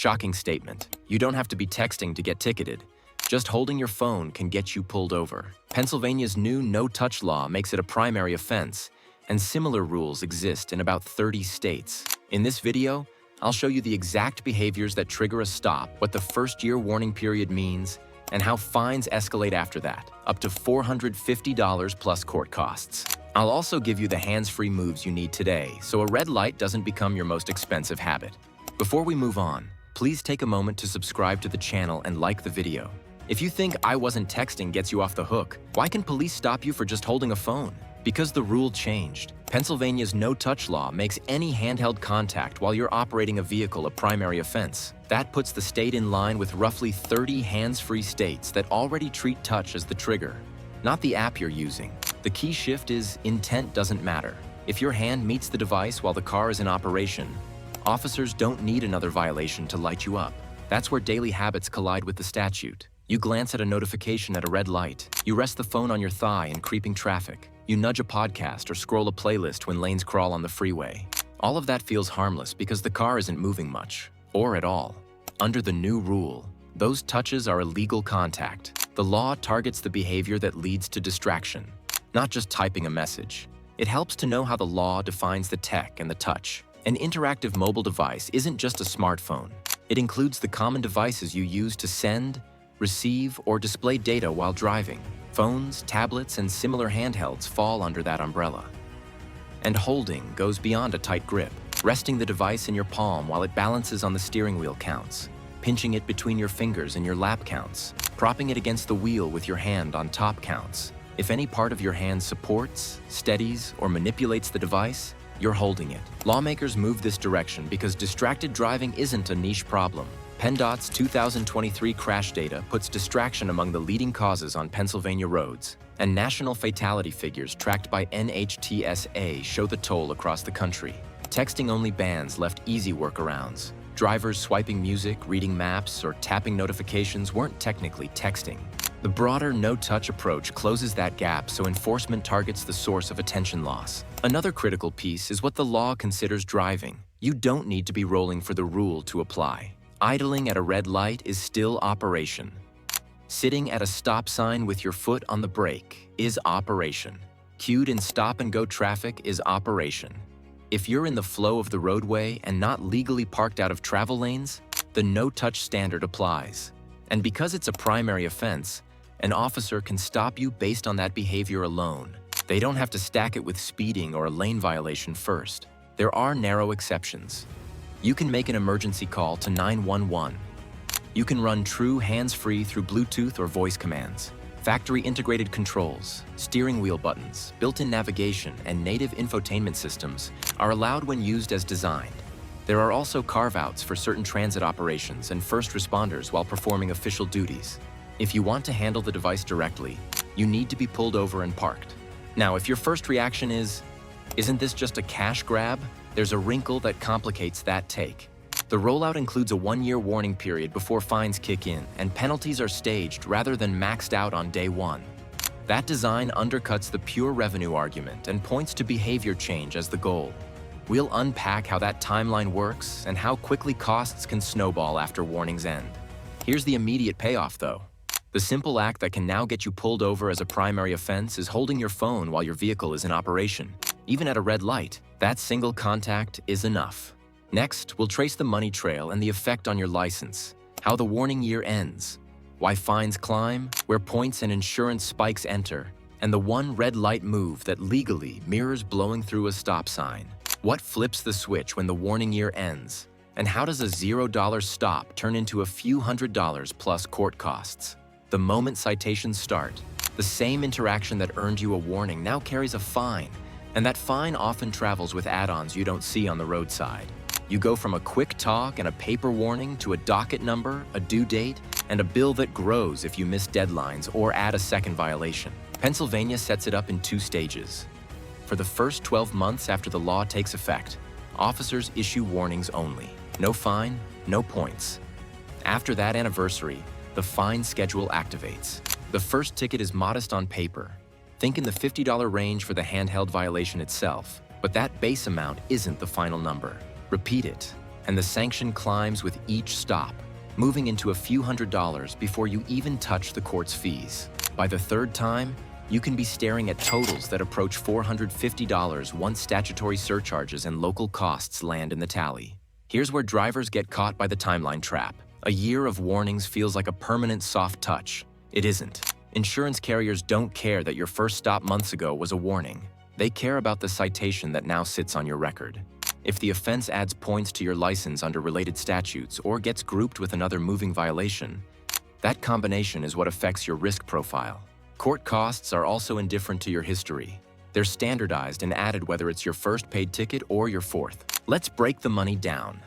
Shocking statement. You don't have to be texting to get ticketed. Just holding your phone can get you pulled over. Pennsylvania's new no-touch law makes it a primary offense, and similar rules exist in about 30 states. In this video, I'll show you the exact behaviors that trigger a stop, what the first-year warning period means, and how fines escalate after that, up to $450 plus court costs. I'll also give you the hands-free moves you need today, so a red light doesn't become your most expensive habit. Before we move on, please take a moment to subscribe to the channel and like the video. If you think I wasn't texting gets you off the hook, why can police stop you for just holding a phone? Because the rule changed. Pennsylvania's no-touch law makes any handheld contact while you're operating a vehicle a primary offense. That puts the state in line with roughly 30 hands-free states that already treat touch as the trigger, not the app you're using. The key shift is intent doesn't matter. If your hand meets the device while the car is in operation, officers don't need another violation to light you up. That's where daily habits collide with the statute. You glance at a notification at a red light. You rest the phone on your thigh in creeping traffic. You nudge a podcast or scroll a playlist when lanes crawl on the freeway. All of that feels harmless because the car isn't moving much, or at all. Under the new rule, those touches are illegal contact. The law targets the behavior that leads to distraction, not just typing a message. It helps to know how the law defines the tech and the touch. An interactive mobile device isn't just a smartphone. It includes the common devices you use to send, receive, or display data while driving. Phones, tablets, and similar handhelds fall under that umbrella. And holding goes beyond a tight grip. Resting the device in your palm while it balances on the steering wheel counts. Pinching it between your fingers in your lap counts. Propping it against the wheel with your hand on top counts. If any part of your hand supports, steadies, or manipulates the device, you're holding it. Lawmakers move this direction because distracted driving isn't a niche problem. PennDOT's 2023 crash data puts distraction among the leading causes on Pennsylvania roads, and national fatality figures tracked by NHTSA show the toll across the country. Texting-only bans left easy workarounds. Drivers swiping music, reading maps, or tapping notifications weren't technically texting. The broader no-touch approach closes that gap so enforcement targets the source of attention loss. Another critical piece is what the law considers driving. You don't need to be rolling for the rule to apply. Idling at a red light is still operation. Sitting at a stop sign with your foot on the brake is operation. Queued in stop-and-go traffic is operation. If you're in the flow of the roadway and not legally parked out of travel lanes, the no-touch standard applies. And because it's a primary offense, an officer can stop you based on that behavior alone. They don't have to stack it with speeding or a lane violation first. There are narrow exceptions. You can make an emergency call to 911. You can run true hands-free through Bluetooth or voice commands. Factory-integrated controls, steering wheel buttons, built-in navigation, and native infotainment systems are allowed when used as designed. There are also carve-outs for certain transit operations and first responders while performing official duties. If you want to handle the device directly, you need to be pulled over and parked. Now, if your first reaction is, "Isn't this just a cash grab?" there's a wrinkle that complicates that take. The rollout includes a 1-year warning period before fines kick in, and penalties are staged rather than maxed out on day one. That design undercuts the pure revenue argument and points to behavior change as the goal. We'll unpack how that timeline works and how quickly costs can snowball after warnings end. Here's the immediate payoff, though. The simple act that can now get you pulled over as a primary offense is holding your phone while your vehicle is in operation. Even at a red light, that single contact is enough. Next, we'll trace the money trail and the effect on your license, how the warning year ends, why fines climb, where points and insurance spikes enter, and the one red light move that legally mirrors blowing through a stop sign. What flips the switch when the warning year ends, and how does a $0 stop turn into a few $100s plus court costs? The moment citations start, the same interaction that earned you a warning now carries a fine, and that fine often travels with add-ons you don't see on the roadside. You go from a quick talk and a paper warning to a docket number, a due date, and a bill that grows if you miss deadlines or add a second violation. Pennsylvania sets it up in 2 stages. For the first 12 months after the law takes effect, officers issue warnings only. No fine, no points. After that anniversary, the fine schedule activates. The first ticket is modest on paper. Think in the $50 range for the handheld violation itself, but that base amount isn't the final number. Repeat it. and the sanction climbs with each stop, moving into a few $100s before you even touch the court's fees. By the third time, you can be staring at totals that approach $450 once statutory surcharges and local costs land in the tally. Here's where drivers get caught by the timeline trap. A year of warnings feels like a permanent soft touch. It isn't. Insurance carriers don't care that your first stop months ago was a warning. They care about the citation that now sits on your record. If the offense adds points to your license under related statutes or gets grouped with another moving violation, that combination is what affects your risk profile. Court costs are also indifferent to your history. They're standardized and added whether it's your first paid ticket or your fourth. Let's break the money down.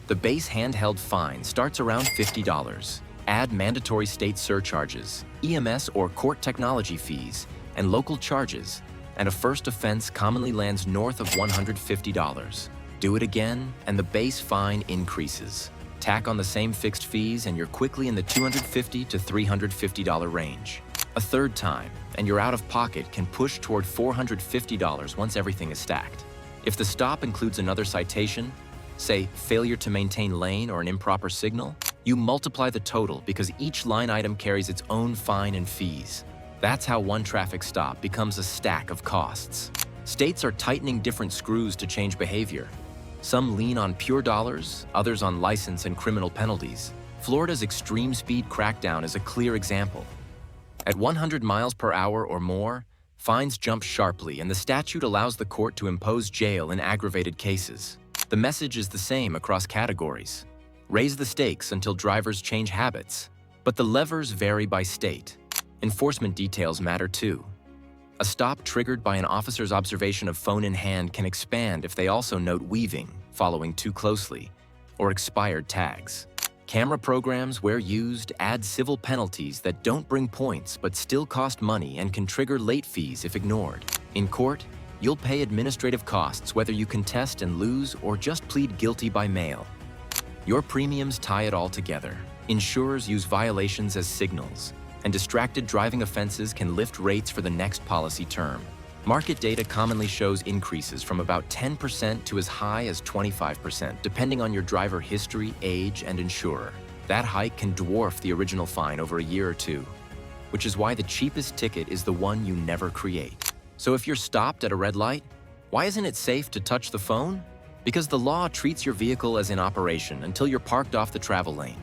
The base handheld fine starts around $50. Add mandatory state surcharges, EMS or court technology fees, and local charges, and a first offense commonly lands north of $150. Do it again, and the base fine increases. Tack on the same fixed fees, and you're quickly in the $250 to $350 range. A third time, and your out-of-pocket can push toward $450 once everything is stacked. If the stop includes another citation, say failure to maintain lane or an improper signal, you multiply the total because each line item carries its own fine and fees. That's how one traffic stop becomes a stack of costs. States are tightening different screws to change behavior. Some lean on pure dollars, others on license and criminal penalties. Florida's extreme speed crackdown is a clear example. At 100 miles per hour or more, fines jump sharply, and the statute allows the court to impose jail in aggravated cases. The message is the same across categories. Raise the stakes until drivers change habits. But the levers vary by state. Enforcement details matter too. A stop triggered by an officer's observation of phone in hand can expand if they also note weaving, following too closely, or expired tags. Camera programs, where used, add civil penalties that don't bring points but still cost money and can trigger late fees if ignored. In court, you'll pay administrative costs whether you contest and lose or just plead guilty by mail. Your premiums tie it all together. Insurers use violations as signals, and distracted driving offenses can lift rates for the next policy term. Market data commonly shows increases from about 10% to as high as 25%, depending on your driver history, age, and insurer. That hike can dwarf the original fine over a year or two, which is why the cheapest ticket is the one you never create. So if you're stopped at a red light, why isn't it safe to touch the phone? Because the law treats your vehicle as in operation until you're parked off the travel lane.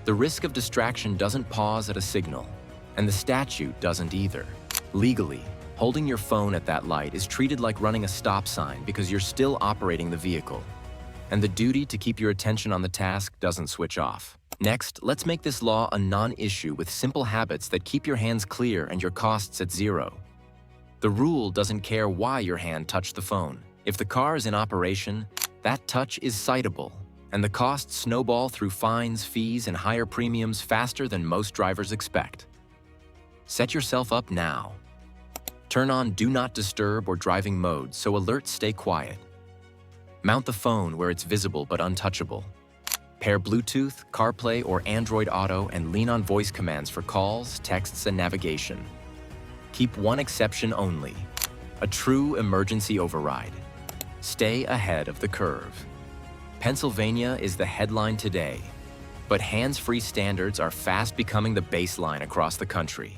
The risk of distraction doesn't pause at a signal, and the statute doesn't either. Legally, holding your phone at that light is treated like running a stop sign because you're still operating the vehicle, and the duty to keep your attention on the task doesn't switch off. Next, let's make this law a non-issue with simple habits that keep your hands clear and your costs at zero. The rule doesn't care why your hand touched the phone. If the car is in operation, that touch is citable, and the costs snowball through fines, fees, and higher premiums faster than most drivers expect. Set yourself up now. Turn on Do Not Disturb or driving mode so alerts stay quiet. Mount the phone where it's visible but untouchable. Pair Bluetooth, CarPlay, or Android Auto and lean on voice commands for calls, texts, and navigation. Keep one exception only: a true emergency override. Stay ahead of the curve. Pennsylvania is the headline today, but hands-free standards are fast becoming the baseline across the country.